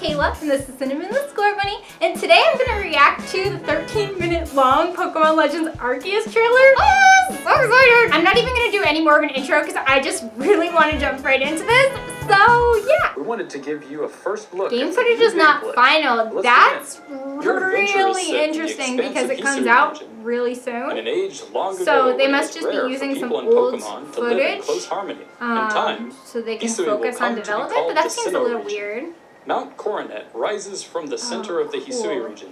Kayla, and this is Cinnamon the Score Bunny, and today I'm going to react to the 13-minute long Pokemon Legends Arceus trailer. Oh, so excited! I'm not even going to do any more of an intro because I just really want to jump right into this, so yeah. We wanted to give you a first look. Game footage is not final. That's really interesting because it comes out really soon. In an age long ago, so they must just be using some old footage close harmony. In time, so they can Hisui focus on development, but that seems a little weird. Mount Coronet rises from the center of the Hisui region.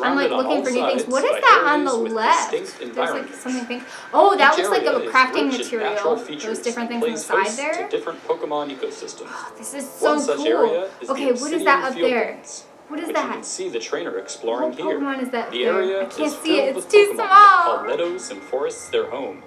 I'm like looking for new things. What is that on the left? There's like something pink. Oh, that looks like a crafting material. Those different things on the side there. Different Pokemon ecosystems. Oh, this is so cool. Okay, what is that up there? What is that? You can see the trainer exploring here. What Pokemon is that? The area I can't see it. It's Pokemon too small. called meadows and forests their home.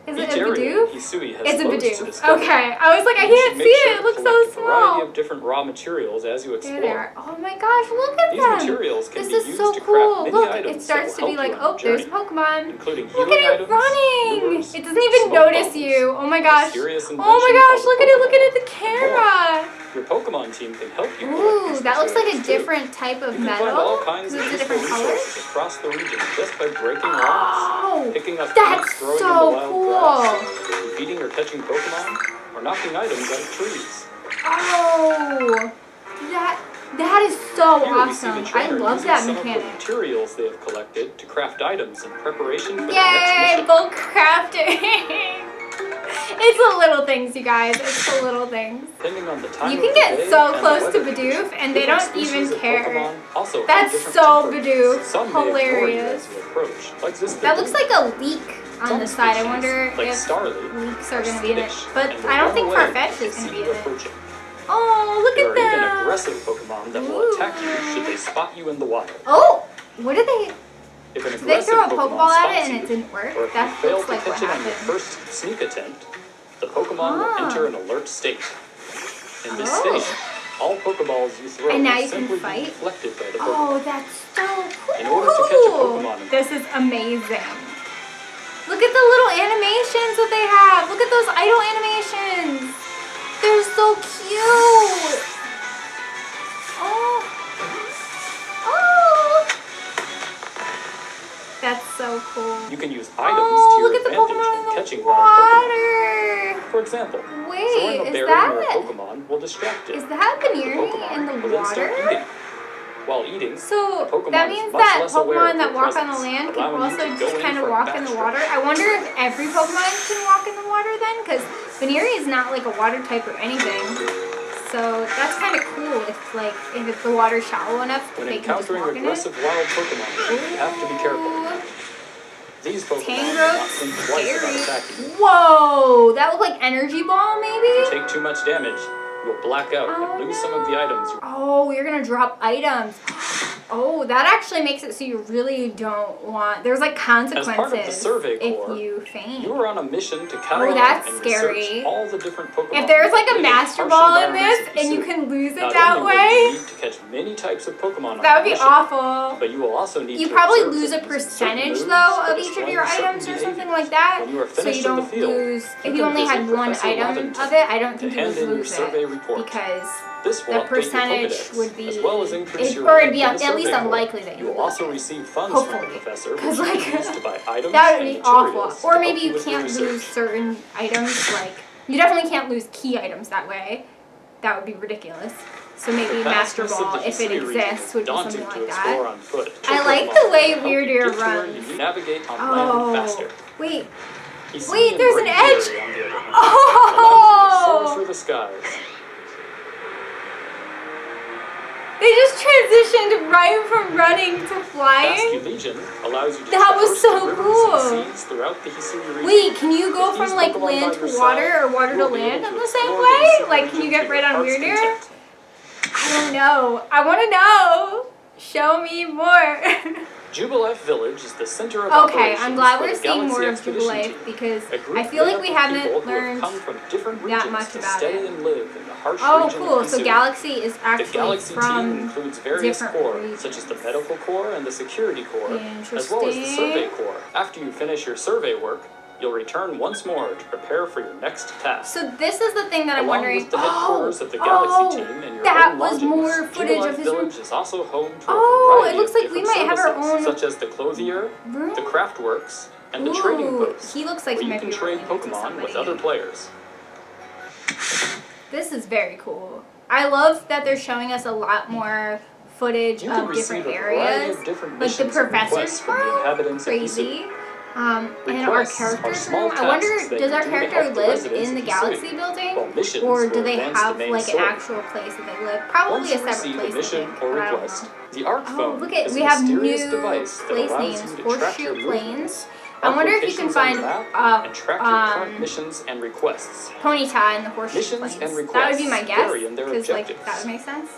Is it a Bidoof? It's a Bidoof. Okay, I was like, I can't see it. It looks so small. A variety of different raw materials as you explore. There they are. Oh my gosh, look at These them. materials can this be is used so to cool. craft many Look, items it starts that to will be help like, you on oh, your there's journey, Pokemon. including Look at it items, running. lures, It doesn't even notice you. Oh my gosh. Oh my gosh, look at the camera. Your Pokemon team can help you. Ooh, that looks like a different type of metal. Because it's a different color. Across the region just by breaking rocks, Oh, picking up that's plants, throwing so them to cool. wild grass, feeding or catching Pokemon, or knocking items out of trees. Oh, that is so Here awesome. I love that mechanic. Some of the materials they have collected to craft items in preparation for the Yay, next mission. bulk crafting. It's the little things, you guys. It's the little things. Depending on the time you can get so close to Bidoof, and they don't even care. That's so Bidoof. Hilarious. That looks like a leak on the side. I wonder if leaks are going to be in it. But I don't think Farfetch'd is going to be in it. Oh, look at them. There are even aggressive Pokemon that will attack you should they spot you in the wild. Oh, what did they... If an Did they throw a Pokeball at it and you, it didn't work? Or if That you fail looks to like what catch it on your happened. first sneak attempt, the Pokemon will enter an alert state. In this state, all Pokeballs you throw and now will you can simply fight? be deflected by the Pokemon. Oh, that's so cool. In order to catch a Pokemon, this is amazing. Look at the little animations that they have. Look at those idle animations. They're so cute. Oh. That's so cool. you can use items to your look at the advantage Pokemon when in catching the wild Pokemon. water. For example, Wait, throwing a is berry that near a Pokemon will distract it. Is that The Veneering Pokemon in the will then start water? eating. While eating, So Pokemon that is means much that less aware Pokemon of that your walk on presence, the land can allowing you also to go just in kind of for a walk in the backstroke. water. I wonder if every Pokemon can walk in the water then, because Veneering is not like a water type or anything. So that's kind of cool if the water's shallow enough, When they can just encountering walk in it. aggressive wild Pokemon, you have to be careful. These Pokemon will Tangrowth, not think twice about scary. attacking you. Whoa, that looked like Energy Ball If maybe? you take too much damage, you'll black out and lose some of the items. Oh, you're gonna drop items. Oh, that actually makes it so you really don't want... There's like consequences As part of the survey if core, you faint. You are on a mission to catalog that's and scary. research all the different Pokemon. If there's like a living in Master harsh Ball in environments this of and you Hisui. can lose it Not that only will you way, need to catch many types of Pokemon on that would the be mission, awful. but you will also need You to probably observe lose a them using certain percentage moves though or of each of displaying your certain items or something behaviors. like that. When you are So finished you in the don't field, lose... If you you can only had visit one Professor item Robinson of it, I don't to think you hand would in your lose survey it. report. Because This will the update your percentage Pokedex, would be... as well as increase your or it'd be rank in at the least survey unlikely core. that You you will would also lose it. receive funds from the Hopefully. professor, Because which you like, can use to buy items that would and be awful. materials Or to maybe help you with your can't lose research. certain items, like... You definitely can't lose key items that way. That would be ridiculous. So maybe The Master vastness of Ball, the if it Hisui region exists, is would be daunting something to like explore that. on foot. I like Pokemon the way will help you Weirdeer get to where you runs. navigate on land faster. Wait. Hisui Wait, and there's an Great edge. Fury, on the other hand, Oh! allows you to soar through the skies. They just transitioned right from running to flying. Legion allows you to That was traverse so the rivers cool. and seas throughout the Hisui region. Wait, can you go With from these like Pokemon land by to your water side, or water you to will be land able in to the same explore way? Hisui Like, can region you get to right your on heart's Weirdeer? content. I don't know. I want to know. Show me more. Jubilee Village is the center of Okay, operations I'm glad for we're the seeing Galaxy more of Expedition Jubilee Team. because A group I feel like made we up of haven't people who have learned come from different that regions much to about stay it. and live in the harsh Oh, region cool. of So Hisui. Galaxy is The actually Galaxy team from includes various different corps, regions. such as the Medical Corps and the Security Corps, as well as the Interesting. Survey Corps. After you finish your survey work, you'll return once more to prepare for your next task. So this is the thing that I'm Along wondering. with the headquarters of the Galaxy team and your that own was more footage Jubilee of his room. Village is also home to a Oh, variety it looks of like we different might have our services, own such as the clothier, room. the craftworks, and the trading post, He looks like where he you might can be trade related to Pokemon with somebody. other players. This is very cool. I love that they're showing us a lot more footage You can of different receive a variety areas. of different Like the missions and professor's requests from the room, inhabitants of the crazy. city. And our Requests are character's small room. I wonder, tasks that does you our do to character help the live residents in the of the Galaxy city, building? while missions Or will do they advance the have main like story. an actual place that they live? Probably Once a you separate receive place, a mission I think, or but I don't request, know. the Arc Oh, Phone look at, is we a have mysterious new device that place allows names. you to track your Horseshoe movements. Plains. Mark I wonder if you can locations on find the map and track your current missions and requests. Ponyta in the Horseshoe Missions Plains. and requests That would be my guess, vary in their because like objectives. that would make sense.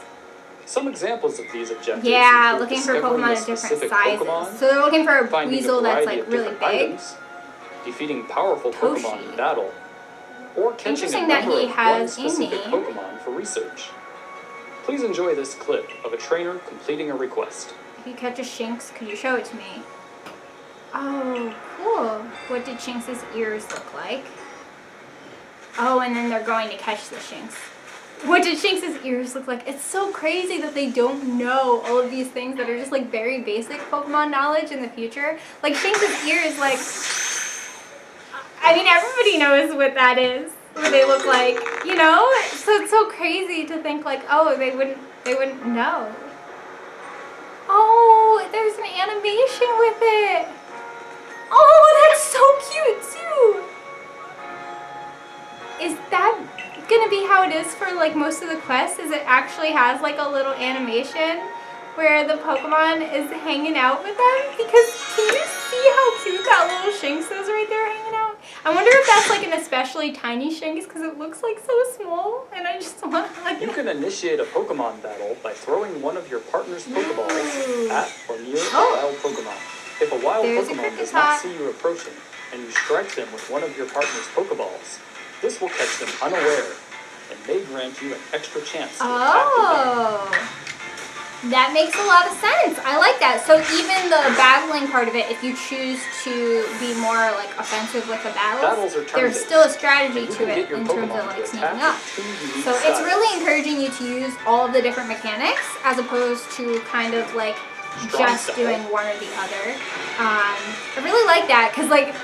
Some examples of these objectives Yeah, include looking for discovering Pokemon a of different specific sizes. Pokemon, So they're looking for a finding Weasel a that's variety like of really different big. items, defeating powerful Pokemon Toshi. in battle, or catching a Interesting that number he of one has a specific name. Pokemon for research. Please enjoy this clip of a trainer completing a request. If you catch a Shinx, could you show it to me? Oh, cool. What did Shinx's ears look like? Oh, and then they're going to catch the Shinx. What did Shinx's ears look like? It's so crazy that they don't know all of these things that are just like very basic Pokemon knowledge in the future. Like Shinx's ears, like, I mean, everybody knows what that is, what they look like, you know? So it's so crazy to think like, oh, they wouldn't know. Oh, there's an animation with it. Oh, that's so cute too. Is that gonna be how it is for like most of the quests? Is it actually has like a little animation where the Pokemon is hanging out with them? Because can you see how cute that little Shinx is right there hanging out? I wonder if that's like an especially tiny Shinx because it looks like so small and I just want like You can initiate a Pokemon battle by throwing one of your partner's Pokeballs at or near a wild Pokemon. If a wild There's a Pokemon does Kricketot. not see you approaching and you strike them with one of your partner's Pokeballs, this will catch them unaware and may grant you an extra chance to attack them. Oh, that makes a lot of sense. I like that. So even the battling part of it, if you choose to be more like offensive with the battles, there's still a strategy to it in terms of like sneaking up. So it's really encouraging you to use all of the different mechanics as opposed to kind of like just doing one or the other. I really like that because like,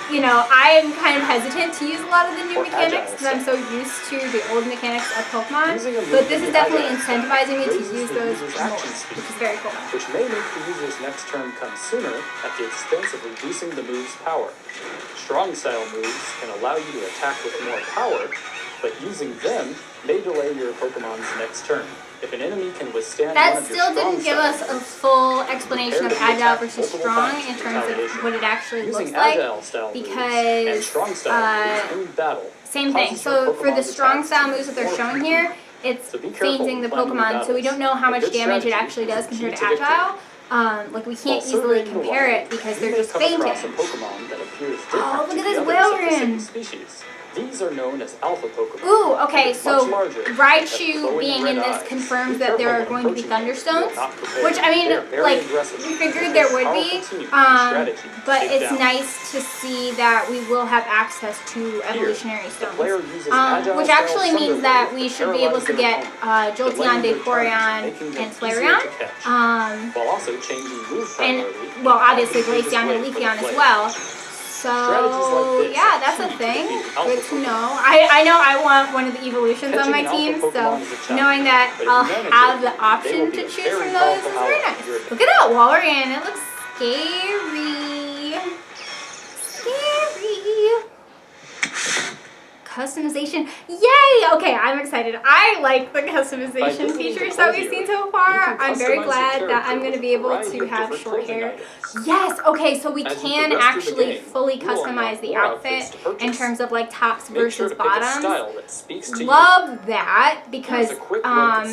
you know, I'm kind of hesitant to use a lot of the new mechanics because I'm so used to the old mechanics of Pokemon, but this is definitely incentivizing me to use those more, which is very cool. Which may make the user's next turn come sooner at the expense of reducing the move's power. Strong style moves can allow you to attack with more power, but using them may delay your Pokemon's next turn. If an enemy can withstand That one of your still strong didn't give us a full explanation of agile versus strong in terms of what it actually looks like, because same thing. So for the strong style moves that they're showing here, it's fainting the Pokemon, so we don't know how much damage it actually does compared to agile. Like we can't easily compare it because they're just fainting. Oh, look at this Whaleren! These are known as alpha Pokemon. Ooh, okay, so Raichu being in this confirms that there are going to be Thunderstones, which, I mean, like, we figured there would be, but it's nice to see that we will have access to evolutionary stones, which actually means that we should be able to get Jolteon, Vaporeon, and Flareon, while also changing move priority, and, well, obviously Glaceon and Leafeon as well. So, yeah, that's a thing. Good to know. I know I want one of the evolutions on my team, so knowing that I'll have the option to choose from those is very nice. Look at that Walrein. It looks scary. Scary. Customization. Yay! Okay, I'm excited. I like the customization features that we've seen so far. I'm very glad that I'm going to be able to have short hair. Yes! Okay, so we can actually fully customize the outfit in terms of like tops versus bottoms. Love that because in Pokemon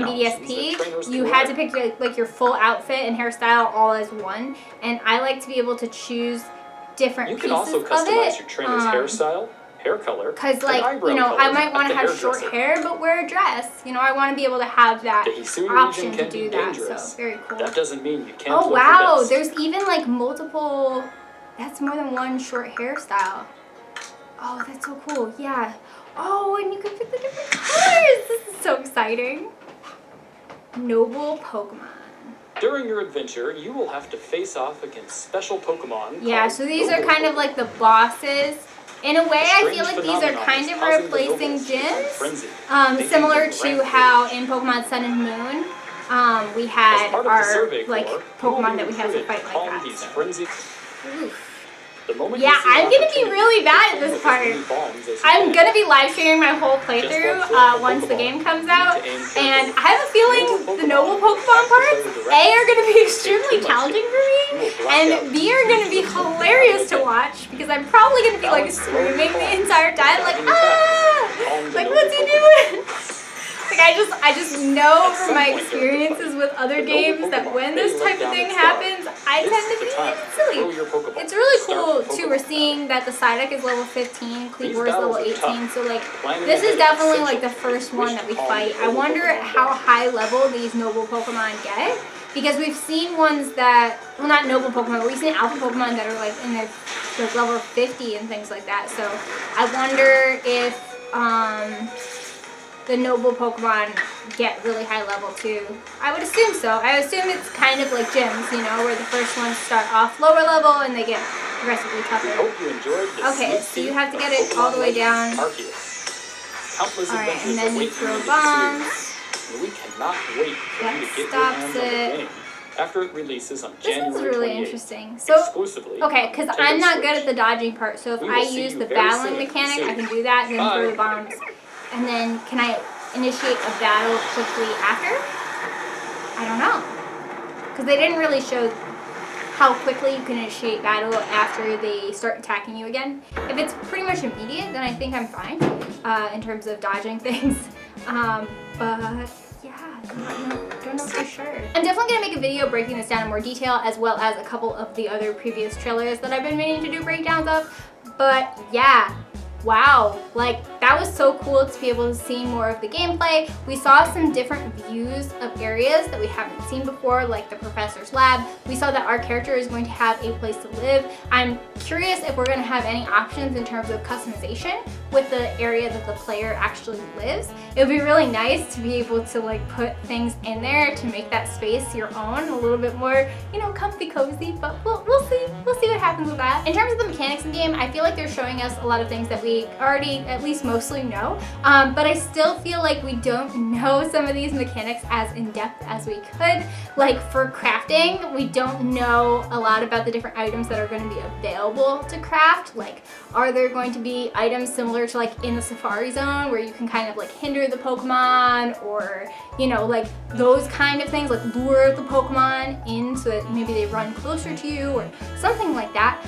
BDSP, you had to pick like your full outfit and hairstyle all as one. And I like to be able to choose different pieces of it. You can also customize your trainer's hairstyle, hair color, because like, you know, I might want to have short hair but wear a dress. You know, I want to be able to have that option to do that. So very cool. That doesn't mean you can't. Oh wow, there's even like multiple. That's more than one short hairstyle. Oh, that's so cool. Yeah. Oh, and you can pick the different colors. This is so exciting. exciting. Noble Pokemon. During your adventure, you will have to face off against special Pokemon. Yeah, so these are kind of like the bosses. In a way, I feel like these are kind of replacing gyms, similar to how in Pokemon Sun and Moon, we had our like Pokemon that we had to fight like that. So. Yeah, I'm gonna be really bad at this part. I'm gonna be live streaming my whole playthrough once the game comes out, and I have a feeling the noble Pokemon parts, A, are gonna be extremely challenging for me, and B, are gonna be hilarious to watch, because I'm probably gonna be like screaming the entire time, like, ah! Like, what's he doing? Like, I just know from my experiences with other games that when this type of thing happens, I tend to be silly. It's really cool, too. We're seeing that the Psyduck is level 15, Kleavor is level 18, so, like, this is definitely, like, the first one that we fight. I wonder how high level these noble Pokemon get, because we've seen ones that, well, not noble Pokemon, but we've seen alpha Pokemon that are, like, in their like, level 50 and things like that, so I wonder if, the noble Pokemon get really high level too. I would assume so. I assume it's kind of like gyms, you know, where the first ones start off lower level and they get progressively tougher. I hope you enjoyed this. Okay, so you have to get it all the way down. Alright, and then you throw bombs. We cannot wait for you to get your hands on the game after it releases on January 28th. This is really interesting. So, okay, because I'm not good at the dodging part, so if I use the battling mechanic, I can do that and then throw the bombs. And then, can I initiate a battle quickly after? I don't know. Because they didn't really show how quickly you can initiate battle after they start attacking you again. If it's pretty much immediate, then I think I'm fine in terms of dodging things. But yeah, don't know for sure. I'm definitely going to make a video breaking this down in more detail, as well as a couple of the other previous trailers that I've been meaning to do breakdowns of. But yeah. Wow, like that was so cool to be able to see more of the gameplay. We saw some different views of areas that we haven't seen before, like the professor's lab. We saw that our character is going to have a place to live. I'm curious if we're going to have any options in terms of customization with the area that the player actually lives. It would be really nice to be able to like put things in there to make that space your own, a little bit more, you know, comfy cozy, but we'll see. We'll see what happens with that. In terms of the mechanics in the game, I feel like they're showing us a lot of things that we already at least mostly know, but I still feel like we don't know some of these mechanics as in depth as we could. Like for crafting, we don't know a lot about the different items that are going to be available to craft. Like, are there going to be items similar to like in the Safari Zone where you can kind of like hinder the Pokemon, or you know, like those kind of things, like lure the Pokemon in so that maybe they run closer to you or something like that.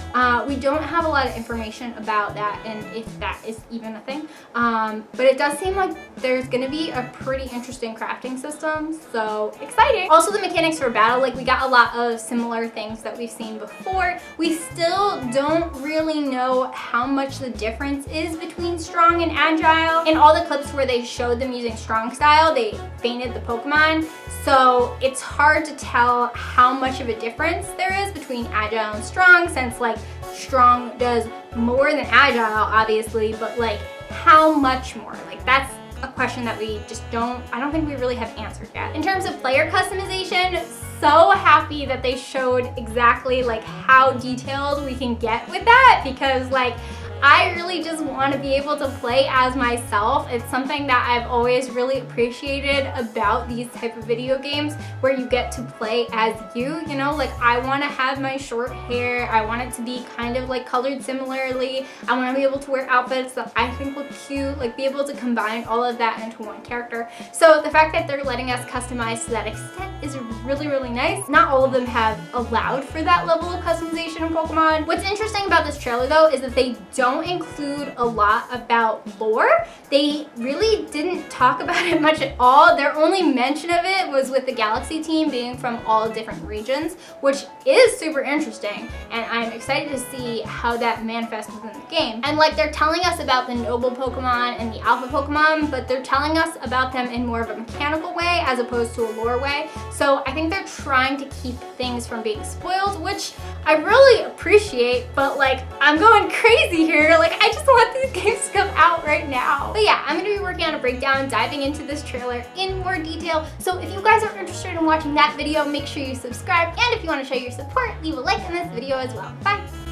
We don't have a lot of information about that, and if that is even a thing. But it does seem like there's gonna be a pretty interesting crafting system, so exciting. Also the mechanics for battle, like we got a lot of similar things that we've seen before. We still don't really know how much the difference is between strong and agile. In all the clips where they showed them using strong style, they fainted the Pokemon, so it's hard to tell how much of a difference there is between agile and strong, since like strong does more than agile obviously, but like how much more? Like that's a question that we just I don't think we really have answered yet. In terms of player customization, so happy that they showed exactly like how detailed we can get with that, because like I really just want to be able to play as myself. It's something that I've always really appreciated about these type of video games where you get to play as you know, like I want to have my short hair, I want it to be kind of like colored similarly, I want to be able to wear outfits that I think look cute, like be able to combine all of that into one character. So the fact that they're letting us customize to that extent is really, really nice. Not all of them have allowed for that level of customization in Pokemon. What's interesting about this trailer though is that they don't include a lot about lore. They really didn't talk about it much at all. Their only mention of it was with the Galaxy team being from all different regions, which is super interesting, and I'm excited to see how that manifests within the game. And like they're telling us about the noble Pokemon and the alpha Pokemon, but they're telling us about them in more of a mechanical way as opposed to a lore way. So I think they're trying to keep things from being spoiled, which I really appreciate, but like I'm going crazy here here. Like, I just want these games to come out right now. But yeah, I'm gonna be working on a breakdown, diving into this trailer in more detail. So if you guys are interested in watching that video, make sure you subscribe. And if you want to show your support, leave a like in this video as well. Bye.